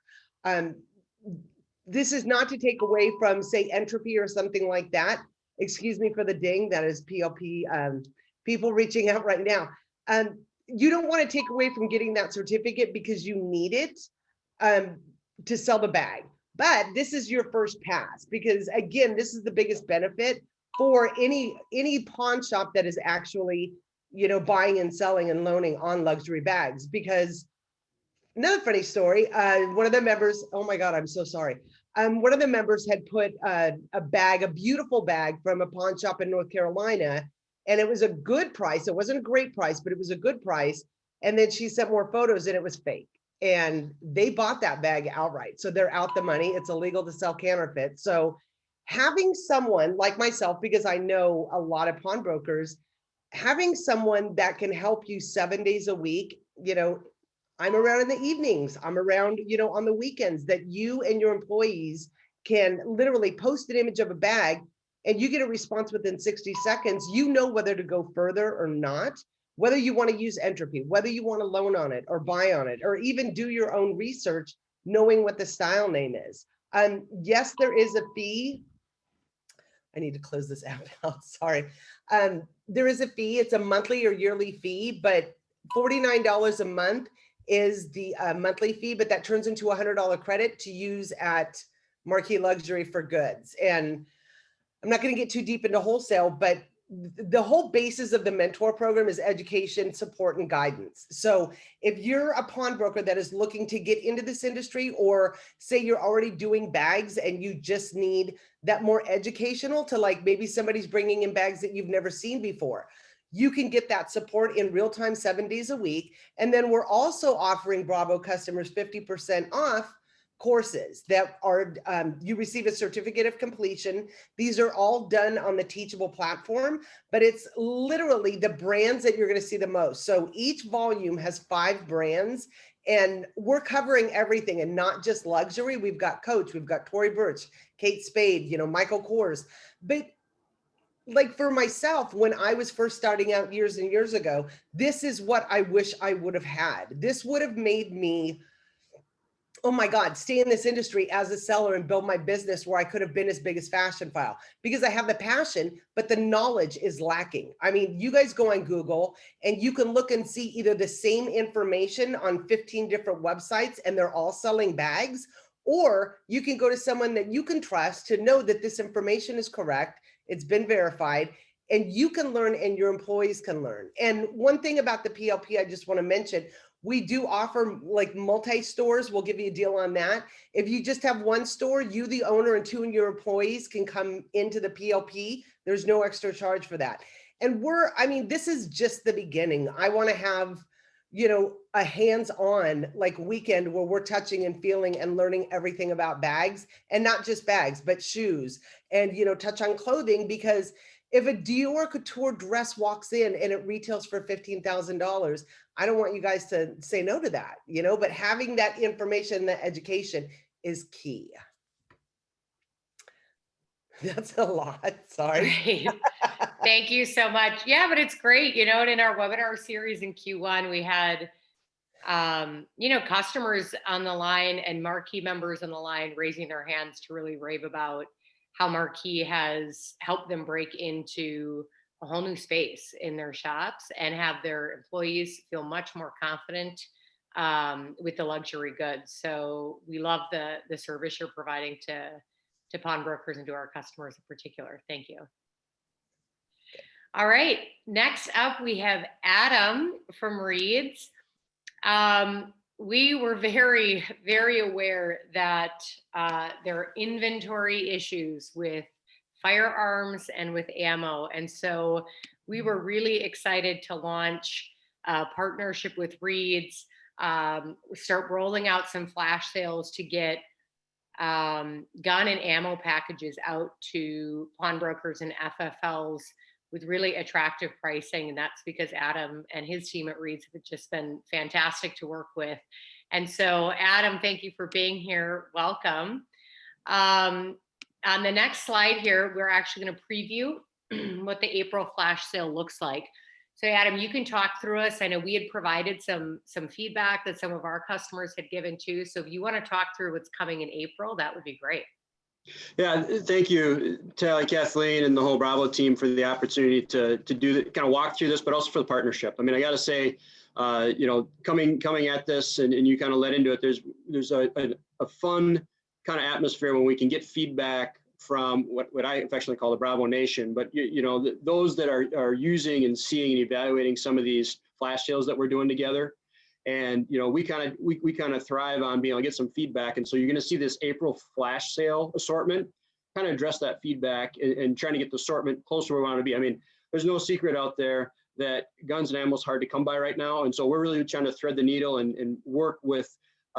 This is not to take away from, say, Entropy or something like that. Excuse me for the ding, that is PLP people reaching out right now. You don't want to take away from getting that certificate because you need it to sell the bag. But this is your first pass because, again, this is the biggest benefit for any pawn shop that is actually, you know, buying and selling and loaning on luxury bags. Because another funny story, one of the members, oh my God, I'm so sorry. one of the members had put a bag, a beautiful bag from a pawn shop in North Carolina, and it was a good price. It wasn't a great price, but it was a good price. And then she sent more photos and it was fake. And they bought that bag outright. So they're out the money. It's illegal to sell counterfeit. So having someone like myself, because I know a lot of pawnbrokers, having someone that can help you 7 days a week, you know, I'm around in the evenings, I'm around, you know, on the weekends, that you and your employees can literally post an image of a bag and you get a response within 60 seconds, you know whether to go further or not, whether you want to use Entropy, whether you want to loan on it or buy on it, or even do your own research, knowing what the style name is. Yes, there is a fee. I need to close this app out, sorry. There is a fee, it's a monthly or yearly fee, but $49 a month is the monthly fee, but that turns into a $100 credit to use at Marquee Luxury for Goods. And I'm not going to get too deep into wholesale, but the whole basis of the mentor program is education, support, and guidance. So if you're a pawnbroker that is looking to get into this industry, or say you're already doing bags and you just need that more educational to, like, maybe somebody's bringing in bags that you've never seen before, you can get that support in real time, 7 days a week. And then we're also offering Bravo customers 50% off courses that are, you receive a certificate of completion. These are all done on the Teachable platform, but it's literally the brands that you're going to see the most. So each volume has 5 brands, and we're covering everything, and not just luxury. We've got Coach, we've got Tory Burch, Kate Spade, you know, Michael Kors. But like for myself, when I was first starting out years and years ago, this is what I wish I would have had. This would have made me, oh my God, stay in this industry as a seller and build my business where I could have been as big as Fashion File, because I have the passion, but the knowledge is lacking. I mean, you guys go on Google and you can look and see either the same information on 15 different websites and they're all selling bags, or you can go to someone that you can trust to know that this information is correct, it's been verified, and you can learn and your employees can learn. And one thing about the PLP I just want to mention, we do offer like multi-stores. We'll give you a deal on that. If you just have one store, you, the owner, and 2 of your employees can come into the PLP. There's no extra charge for that. And I mean, this is just the beginning. I want to have, you know, a hands-on like weekend where we're touching and feeling and learning everything about bags, and not just bags, but shoes, and, you know, touch on clothing, because if a Dior couture dress walks in and it retails for $15,000, I don't want you guys to say no to that, you know, but having that information, that education is key. That's a lot, sorry. Great. Thank you so much. Yeah, but it's great. You know, and in our webinar series in Q1, we had, you know, customers on the line and Marquee members on the line raising their hands to really rave about how Marquee has helped them break into a whole new space in their shops and have their employees feel much more confident with the luxury goods. So we love the service you're providing to pawnbrokers and to our customers in particular. Thank you. All right, next up we have Adam from Reed's. We were very, very aware that there are inventory issues with firearms and with ammo. And so we were really excited to launch a partnership with Reed's, start rolling out some flash sales to get gun and ammo packages out to pawnbrokers and FFLs with really attractive pricing. And that's because Adam and his team at Reed's have just been fantastic to work with. And so Adam, thank you for being here. Welcome. On the next slide here, we're actually going to preview what the April flash sale looks like. So Adam, you can talk through us. I know we had provided some feedback that some of our customers had given too. So if you want to talk through what's coming in April, that would be great. Yeah, thank you, Tally, Kathleen, and the whole Bravo team for the opportunity to do the kind of walk through this, but also for the partnership. I mean, I got to say, you know, coming at this, and you kind of led into it. There's a fun kind of atmosphere when we can get feedback from what I affectionately call the Bravo Nation, but you know, those that are using and seeing and evaluating some of these flash sales that we're doing together. And, you know, we kind of thrive on being able to get some feedback. And so you're going to see this April flash sale assortment kind of address that feedback and trying to get the assortment closer to where we want to be. I mean, there's no secret out there that guns and ammo is hard to come by right now. And so we're really trying to thread the needle and work with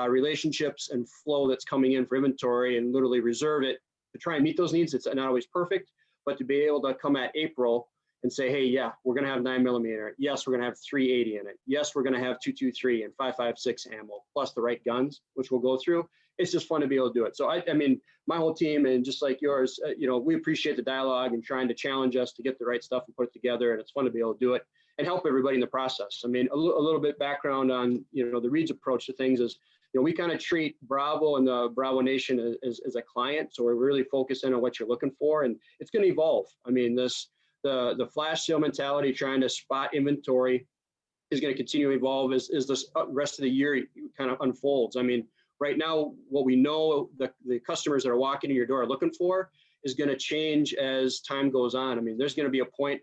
relationships and flow that's coming in for inventory and literally reserve it to try and meet those needs. It's not always perfect, but to be able to come at April and say, hey, yeah, we're going to have 9mm. Yes, we're going to have 380 in it. Yes, we're going to have 223 and 5.56 ammo, plus the right guns, which we'll go through. It's just fun to be able to do it. So I mean, my whole team and just like yours, you know, we appreciate the dialogue and trying to challenge us to get the right stuff and put it together. And it's fun to be able to do it and help everybody in the process. I mean, a little bit background on, you know, the Reed's approach to things is, you know, we kind of treat Bravo and the Bravo Nation as a client. So we're really focusing on what you're looking for, and it's going to evolve. I mean, the flash sale mentality, trying to spot inventory, is going to continue to evolve as the rest of the year kind of unfolds. I mean, right now, what we know the customers that are walking in your door are looking for is going to change as time goes on. I mean, there's going to be a point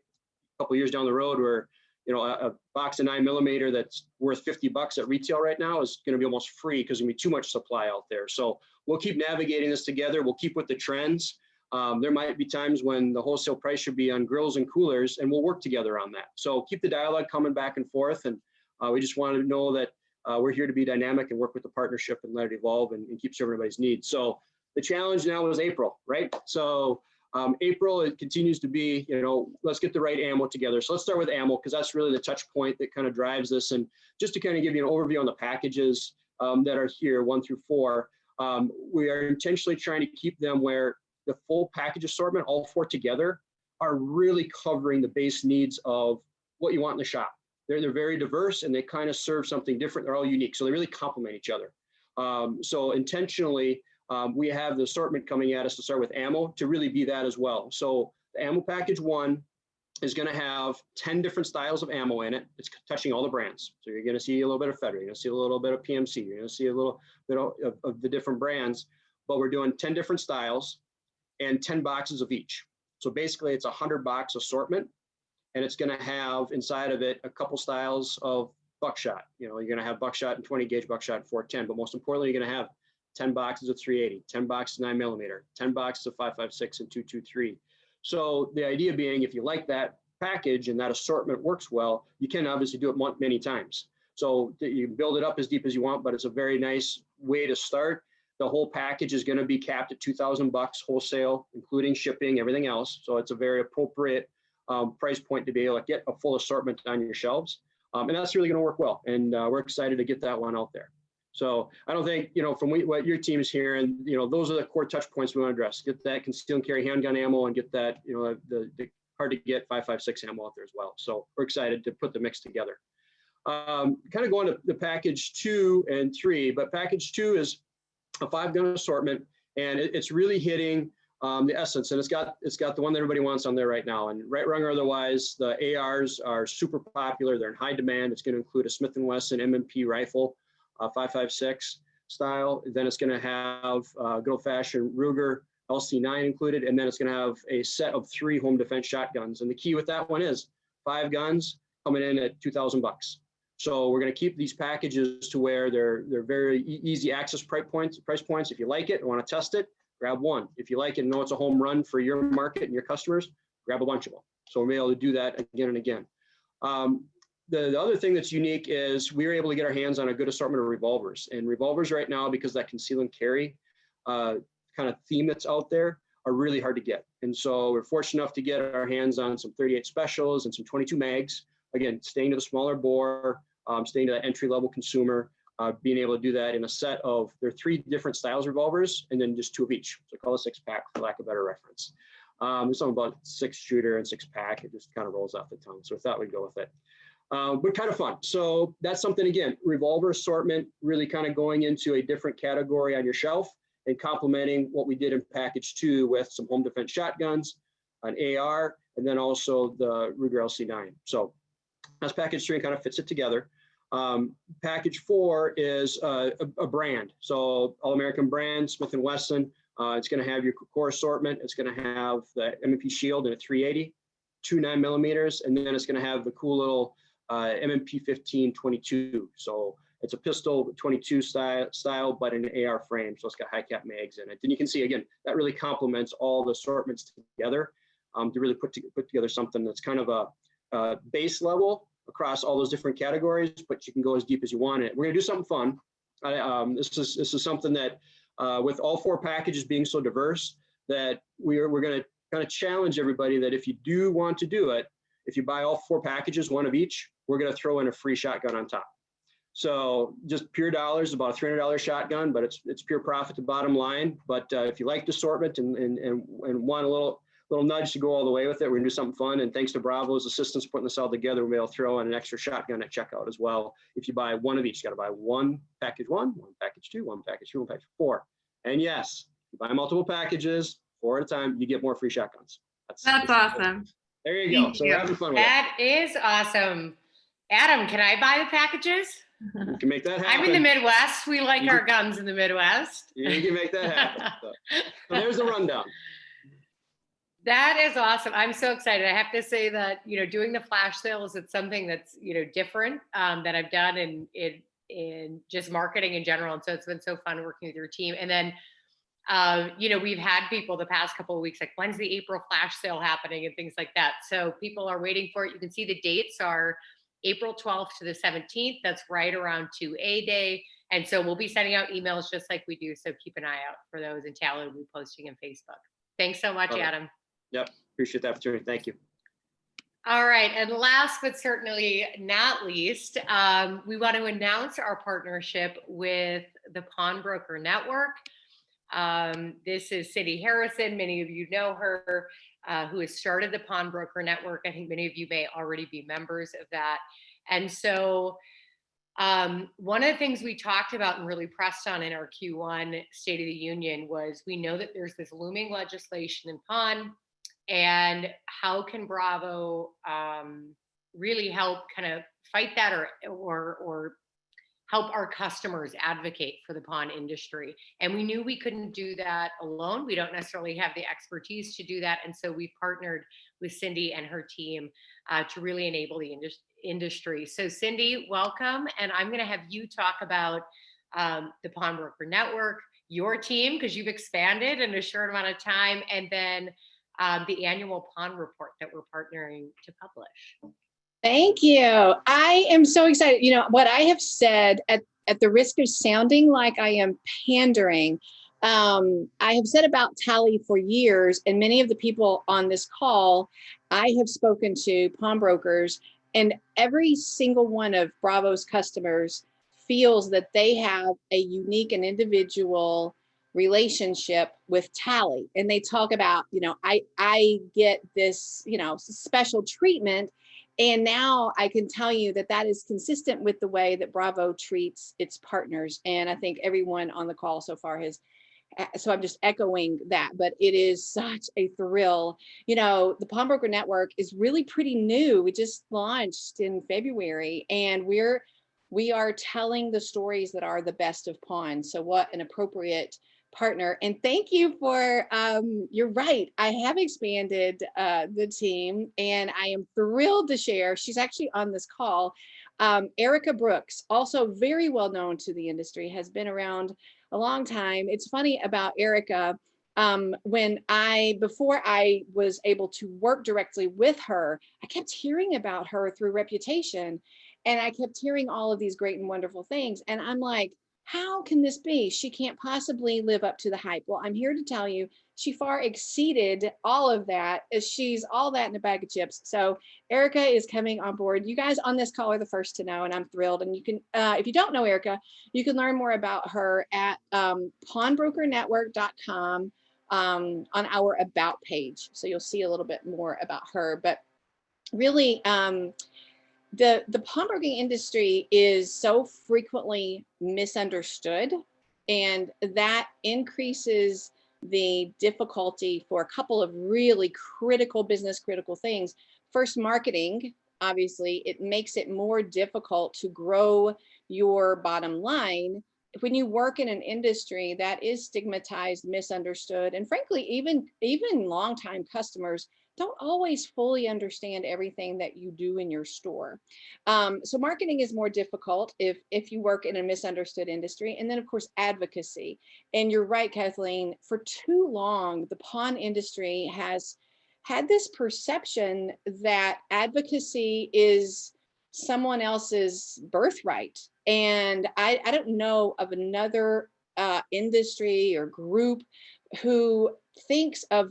a couple years down the road where, you know, a box of 9mm that's worth $50 at retail right now is going to be almost free because there's going to be too much supply out there. So we'll keep navigating this together. We'll keep with the trends. There might be times when the wholesale price should be on grills and coolers, and we'll work together on that. So keep the dialogue coming back and forth. And we just want to know that we're here to be dynamic and work with the partnership and let it evolve and keep serving everybody's needs. So the challenge now is April, right? So April, it continues to be, you know, let's get the right ammo together. So let's start with ammo, because that's really the touch point that kind of drives this. And just to kind of give you an overview on the packages that are here, 1 through 4, we are intentionally trying to keep them where the full package assortment, all 4 together, are really covering the base needs of what you want in the shop. They're very diverse and they kind of serve something different. They're all unique. So they really complement each other. So intentionally, we have the assortment coming at us to start with ammo to really be that as well. So the ammo package 1 is going to have 10 different styles of ammo in it. It's touching all the brands. So you're going to see a little bit of Federal, you're going to see a little bit of PMC, you're going to see a little bit of the different brands, but we're doing 10 different styles and 10 boxes of each. So basically it's a 100-box assortment, and it's going to have inside of it a couple styles of buckshot. You know, you're going to have buckshot and 20 gauge buckshot and 410, but most importantly, you're going to have 10 boxes of 380, 10 boxes of 9mm, 10 boxes of 5.56 and 223. So the idea being, if you like that package and that assortment works well, you can obviously do it many times. So you can build it up as deep as you want, but it's a very nice way to start. The whole package is going to be capped at $2,000 wholesale, including shipping, everything else. So it's a very appropriate price point to be able to get a full assortment on your shelves. And that's really going to work well. And we're excited to get that one out there. So I don't think, you know, from what your team's here, and, you know, those are the core touch points we want to address. Get that conceal and carry handgun ammo and get that, you know, the hard to get 5.56 ammo out there as well. So we're excited to put the mix together. Kind of going to the package 2 and 3, but package 2 is a 5-gun assortment, and it's really hitting the essence, and it's got the one that everybody wants on there right now. And right, wrong, or otherwise, the ARs are super popular. They're in high demand. It's going to include a Smith & Wesson M&P rifle, 5.56 style. Then it's going to have good old-fashioned Ruger LC9 included, and then it's going to have a set of 3 home defense shotguns. And the key with that one is 5 guns coming in at $2,000. So we're going to keep these packages to where they're very easy access price points. If you like it and want to test it, grab one. If you like it and know it's a home run for your market and your customers, grab a bunch of them. So we'll be able to do that again and again. The other thing that's unique is we were able to get our hands on a good assortment of revolvers. And revolvers right now, because that conceal and carry kind of theme that's out there, are really hard to get. And so we're fortunate enough to get our hands on some 38 specials and some 22 mags. Again, staying to the smaller bore, staying to that entry-level consumer, being able to do that in a set of, there are 3 different styles of revolvers and then just 2 of each. So call it a 6-pack for lack of better reference. There's something about 6-shooter and 6-pack. It just kind of rolls off the tongue. So I thought we'd go with it. But kind of fun. So that's something, again, revolver assortment, really kind of going into a different category on your shelf and complementing what we did in package 2 with some home defense shotguns, an AR, and then also the Ruger LC9. So that's package 3 and kind of fits it together. Package 4 is a brand. So All-American brand, Smith & Wesson. It's going to have your core assortment. It's going to have the M&P Shield in a 380, 2 9mm, and then it's going to have the cool little M&P 15-22. So It's a pistol 22 style, but an AR frame. So it's got high cap mags in it. And you can see, again, that really complements all the assortments together to really put together something that's kind of a base level across all those different categories, but you can go as deep as you want it. We're gonna do something fun. This is something that with all 4 packages being so diverse, that we're going to kind of challenge everybody that if you do want to do it, if you buy all 4 packages, 1 of each, we're going to throw in a free shotgun on top. So just pure dollars, about a $300 shotgun, but it's pure profit to bottom line. But if you like the assortment and want a little nudge to go all the way with it, we're gonna do something fun. And thanks to Bravo's assistance putting this all together, we'll be able to throw in an extra shotgun at checkout as well. If you buy 1 of each, you got to buy 1 package 1, 1 package 2, 1 package 3, 1 package 4. And yes, you buy multiple packages, 4 at a time, you get more free shotguns. That's awesome. There you go. Thank So you. we're having fun with it. That is awesome. Adam, can I buy the packages? You can make that happen. I'm in the Midwest. We like our guns in the Midwest. You can make that happen. So there's the rundown. That is awesome. I'm so excited. I have to say that, doing the flash sales, it's something that's, different that I've done in just marketing in general. And so it's been so fun working with your team. And then, we've had people the past couple of weeks, like, when's the April flash sale happening and things like that. So people are waiting for it. You can see the dates are April 12th to the 17th. That's right around 2A day. And so we'll be sending out emails just like we do. So keep an eye out for those, and Tally will be posting in Facebook. Thanks so much, Adam. Yep. Appreciate the opportunity. Thank you. All right. And last but certainly not least, we want to announce our partnership with the Pawnbroker Network. This is Cindy Harrison. Many of you know her, who has started the Pawnbroker Network. I think many of you may already be members of that. And so one of the things we talked about and really pressed on in our Q1 State of the Union was, we know that there's this looming legislation in pawn, and how can Bravo really help kind of fight that or help our customers advocate for the pawn industry. And we knew we couldn't do that alone. We don't necessarily have the expertise to do that. And so we partnered with Cindy and her team to really enable the industry. So Cindy, welcome. And I'm gonna have you talk about the Pawnbroker Network, your team, because you've expanded in a short amount of time, and then the annual pawn report that we're partnering to publish. Thank you. I am so excited. What I have said, at the risk of sounding like I am pandering, I have said about Tally for years, and many of the people on this call, I have spoken to pawnbrokers, and every single one of Bravo's customers feels that they have a unique and individual relationship with Tally. And they talk about, I get this, special treatment. And now I can tell you that that is consistent with the way that Bravo treats its partners. And I think everyone on the call so far has, so I'm just echoing that, but it is such a thrill. The Pawnbroker Network is really pretty new. We just launched in February, and we are telling the stories that are the best of pawn. So what an appropriate partner. And thank you for, you're right, I have expanded the team, and I am thrilled to share, she's actually on this call, Erica Brooks, also very well known to the industry, has been around a long time. It's funny about Erica, before I was able to work directly with her, I kept hearing about her through Reputation, and I kept hearing all of these great and wonderful things. And I'm like, how can this be? She can't possibly live up to the hype. Well, I'm here to tell you, she far exceeded all of that. She's all that in a bag of chips. So Erica is coming on board. You guys on this call are the first to know, and I'm thrilled. And you can, if you don't know Erica, you can learn more about her at pawnbrokernetwork.com on our About page. So you'll see a little bit more about her. But really, the pawnbroking industry is so frequently misunderstood, and that increases the difficulty for a couple of really critical things. First, marketing. Obviously, it makes it more difficult to grow your bottom line when you work in an industry that is stigmatized, misunderstood, and frankly, even longtime customers don't always fully understand everything that you do in your store. So marketing is more difficult if you work in a misunderstood industry. And then of course, advocacy. And you're right, Kathleen, for too long, the pawn industry has had this perception that advocacy is someone else's birthright. And I don't know of another industry or group who thinks of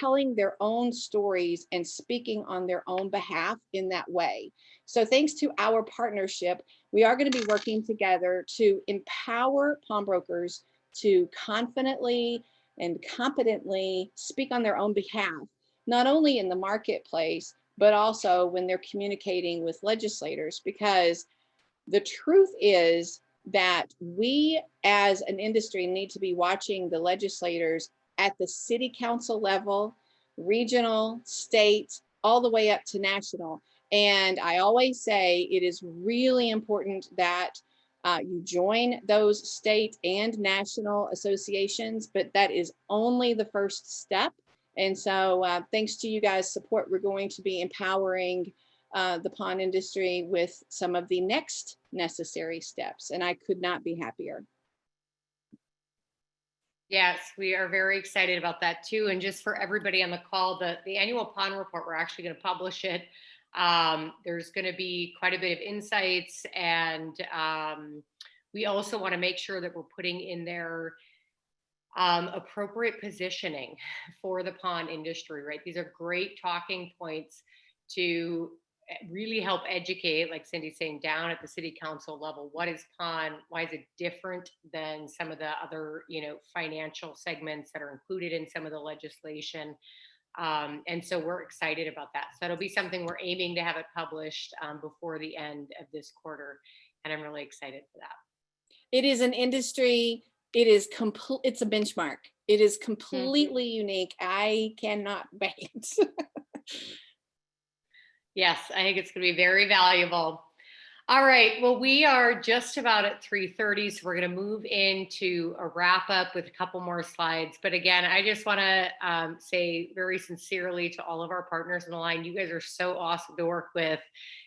telling their own stories and speaking on their own behalf in that way. So thanks to our partnership, we are going to be working together to empower pawnbrokers to confidently and competently speak on their own behalf, not only in the marketplace, but also when they're communicating with legislators, because the truth is that we as an industry need to be watching the legislators at the city council level, regional, state, all the way up to national. And I always say it is really important that you join those state and national associations, but that is only the first step. And so thanks to you guys' support, we're going to be empowering the pawn industry with some of the next necessary steps. And I could not be happier. Yes, we are very excited about that too. And just for everybody on the call, the annual pawn report, we're actually going to publish it. There's going to be quite a bit of insights, and we also want to make sure that we're putting in there appropriate positioning for the pawn industry, right? These are great talking points to really help educate, like Cindy's saying, down at the city council level. What is pawn? Why is it different than some of the other, financial segments that are included in some of the legislation? And so we're excited about that. So it'll be something we're aiming to have it published before the end of this quarter. And I'm really excited for that. It is an industry. It is complete. It's a benchmark. It is completely unique. I cannot wait. Yes, I think it's going to be very valuable. All right. Well, we are just about at 3:30, so we're going to move into a wrap up with a couple more slides. But again, I just want to say very sincerely to all of our partners in the line, you guys are so awesome to work with.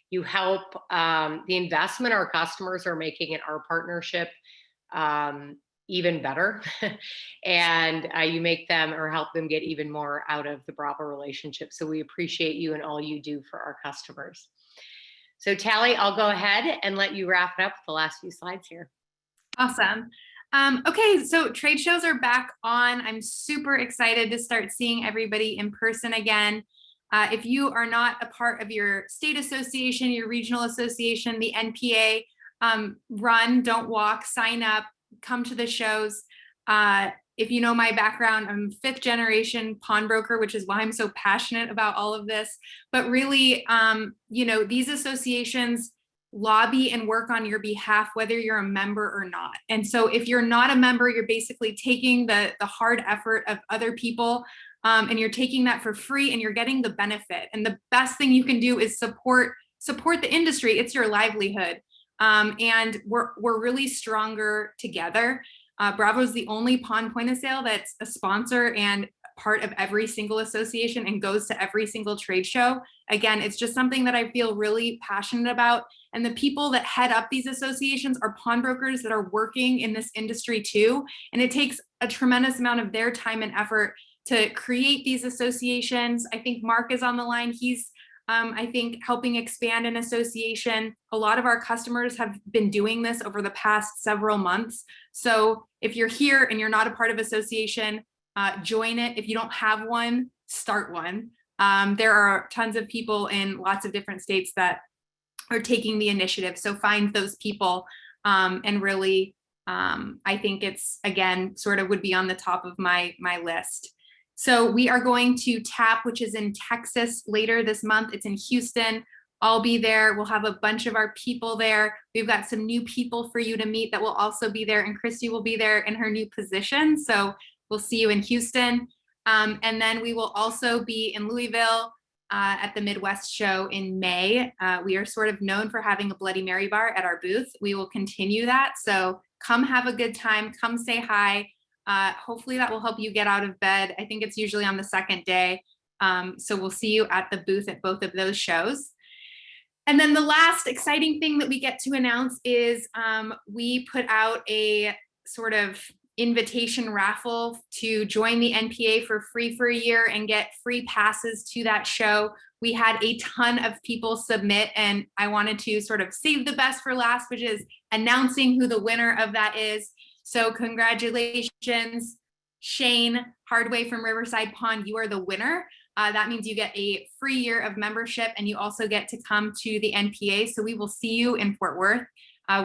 You help the investment our customers are making in our partnership even better. And you make them or help them get even more out of the Bravo relationship. So we appreciate you and all you do for our customers. So Tally, I'll go ahead and let you wrap it up with the last few slides here. Awesome. Okay, so trade shows are back on. I'm super excited to start seeing everybody in person again. If you are not a part of your state association, your regional association, the NPA, run, don't walk, sign up, come to the shows. If you know my background, I'm 5th generation pawnbroker, which is why I'm so passionate about all of this. But really, these associations lobby and work on your behalf, whether you're a member or not. And so if you're not a member, you're basically taking the hard effort of other people, and you're taking that for free and you're getting the benefit. And the best thing you can do is support the industry. It's your livelihood. And we're really stronger together. Bravo is the only pawn point of sale that's a sponsor and part of every single association and goes to every single trade show. Again, it's just something that I feel really passionate about. And the people that head up these associations are pawnbrokers that are working in this industry too. And it takes a tremendous amount of their time and effort to create these associations. I think Mark is on the line. He's I think helping expand an association. A lot of our customers have been doing this over the past several months. So if you're here and you're not a part of association, join it. If you don't have one, start one. There are tons of people in lots of different states that are taking the initiative. So find those people, and really, I think it's, again, sort of would be on the top of my list. So we are going to TAP, which is in Texas later this month. It's in Houston. I'll be there. We'll have a bunch of our people there. We've got some new people for you to meet that will also be there. And Christy will be there in her new position. So we'll see you in Houston. And then we will also be in Louisville at the Midwest show in May. We are sort of known for having a Bloody Mary bar at our booth. We will continue that. So come have a good time. Come say hi. Hopefully that will help you get out of bed. I think it's usually on the second day. So we'll see you at the booth at both of those shows. And then the last exciting thing that we get to announce is we put out a sort of invitation raffle to join the NPA for free for a year and get free passes to that show. We had a ton of people submit, and I wanted to sort of save the best for last, which is announcing who the winner of that is. So congratulations, Shane Hardway from Riverside Pond, you are the winner. That means you get a free year of membership, and you also get to come to the NPA. So we will see you in Fort Worth.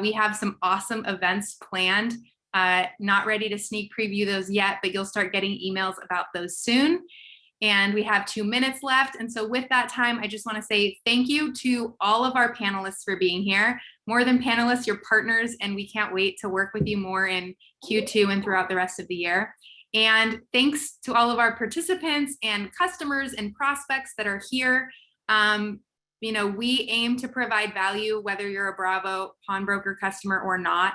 We have some awesome events planned. Not ready to sneak preview those yet, but you'll start getting emails about those soon. And we have 2 minutes left. And so with that time, I just want to say thank you to all of our panelists for being here. More than panelists, you're partners, and we can't wait to work with you more in Q2 and throughout the rest of the year. And thanks to all of our participants and customers and prospects that are here. You know, we aim to provide value, whether you're a Bravo pawnbroker customer or not.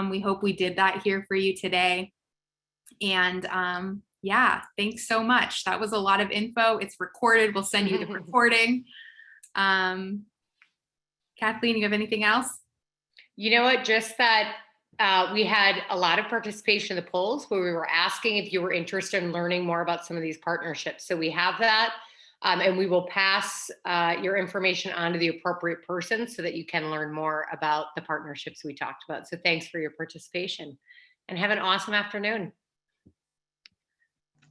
We hope we did that here for you today. And yeah, thanks so much. That was a lot of info. It's recorded. We'll send you the recording. Kathleen, you have anything else? You know what, just that we had a lot of participation in the polls where we were asking if you were interested in learning more about some of these partnerships. So we have that, and we will pass your information on to the appropriate person so that you can learn more about the partnerships we talked about. So thanks for your participation, and have an awesome afternoon.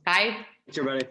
Bye. Thanks, everybody.